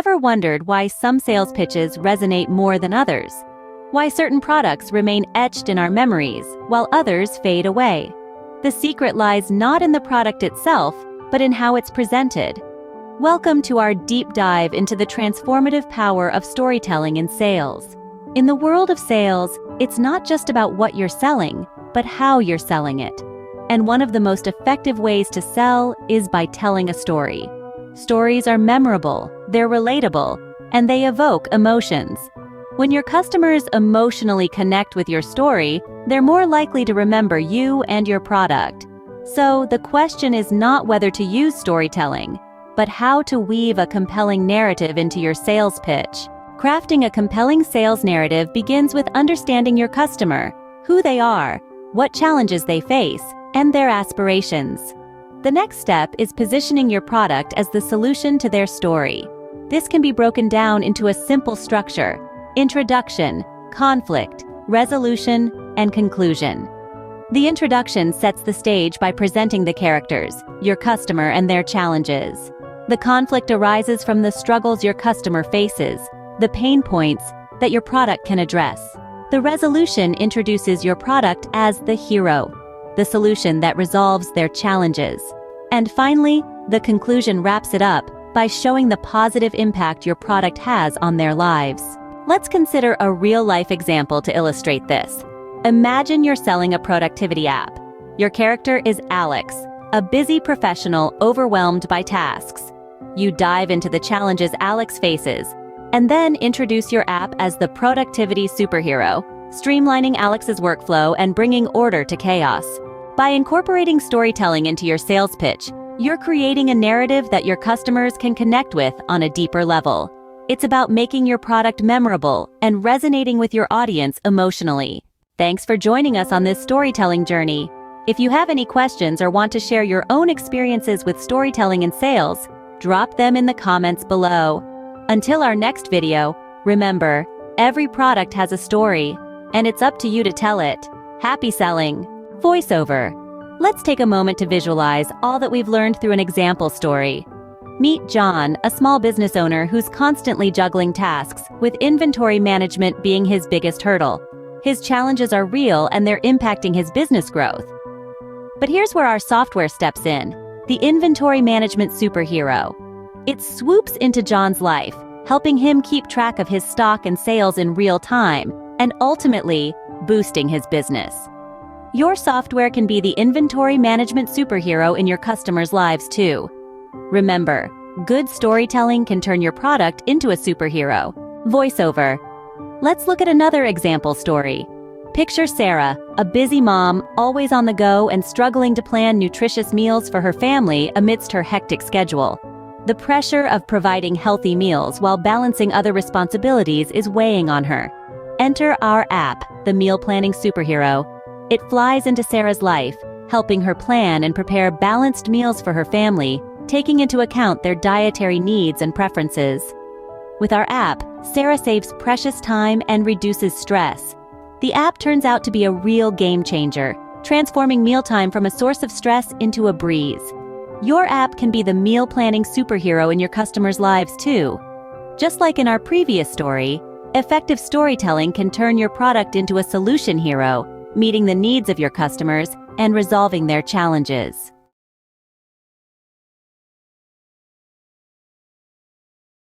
ever wondered why some sales pitches resonate more than others? Why certain products remain etched in our memories, while others fade away? The secret lies not in the product itself, but in how it's presented. Welcome to our deep dive into the transformative power of storytelling in sales. In the world of sales, it's not just about what you're selling, but how you're selling it. And one of the most effective ways to sell is by telling a story. Stories are memorable, they're relatable, and they evoke emotions. When your customers emotionally connect with your story, they're more likely to remember you and your product. So the question is not whether to use storytelling, but how to weave a compelling narrative into your sales pitch. Crafting a compelling sales narrative begins with understanding your customer, who they are, what challenges they face, and their aspirations. The next step is positioning your product as the solution to their story. This can be broken down into a simple structure: introduction, conflict, resolution, and conclusion. The introduction sets the stage by presenting the characters, your customer, and their challenges. The conflict arises from the struggles your customer faces, the pain points that your product can address. The resolution introduces your product as the hero, the solution that resolves their challenges. And finally, the conclusion wraps it up by showing the positive impact your product has on their lives. Let's consider a real-life example to illustrate this. Imagine you're selling a productivity app. Your character is Alex, a busy professional overwhelmed by tasks. You dive into the challenges Alex faces, and then introduce your app as the productivity superhero, streamlining Alex's workflow and bringing order to chaos. By incorporating storytelling into your sales pitch, you're creating a narrative that your customers can connect with on a deeper level. It's about making your product memorable and resonating with your audience emotionally. Thanks for joining us on this storytelling journey. If you have any questions or want to share your own experiences with storytelling in sales, drop them in the comments below. Until our next video, remember, every product has a story, and it's up to you to tell it. Happy selling! Voiceover. Let's take a moment to visualize all that we've learned through an example story. Meet John, a small business owner who's constantly juggling tasks, with inventory management being his biggest hurdle. His challenges are real and they're impacting his business growth. But here's where our software steps in: the inventory management superhero. It swoops into John's life, helping him keep track of his stock and sales in real time, and ultimately, boosting his business. Your software can be the inventory management superhero in your customers' lives too. Remember, good storytelling can turn your product into a superhero. Voiceover. Let's look at another example story. Picture Sarah, a busy mom, always on the go and struggling to plan nutritious meals for her family amidst her hectic schedule. The pressure of providing healthy meals while balancing other responsibilities is weighing on her. Enter our app, the meal planning superhero. It flies into Sarah's life, helping her plan and prepare balanced meals for her family, taking into account their dietary needs and preferences. With our app, Sarah saves precious time and reduces stress. The app turns out to be a real game changer, transforming mealtime from a source of stress into a breeze. Your app can be the meal planning superhero in your customers' lives too. Just like in our previous story, effective storytelling can turn your product into a solution hero, meeting the needs of your customers and resolving their challenges.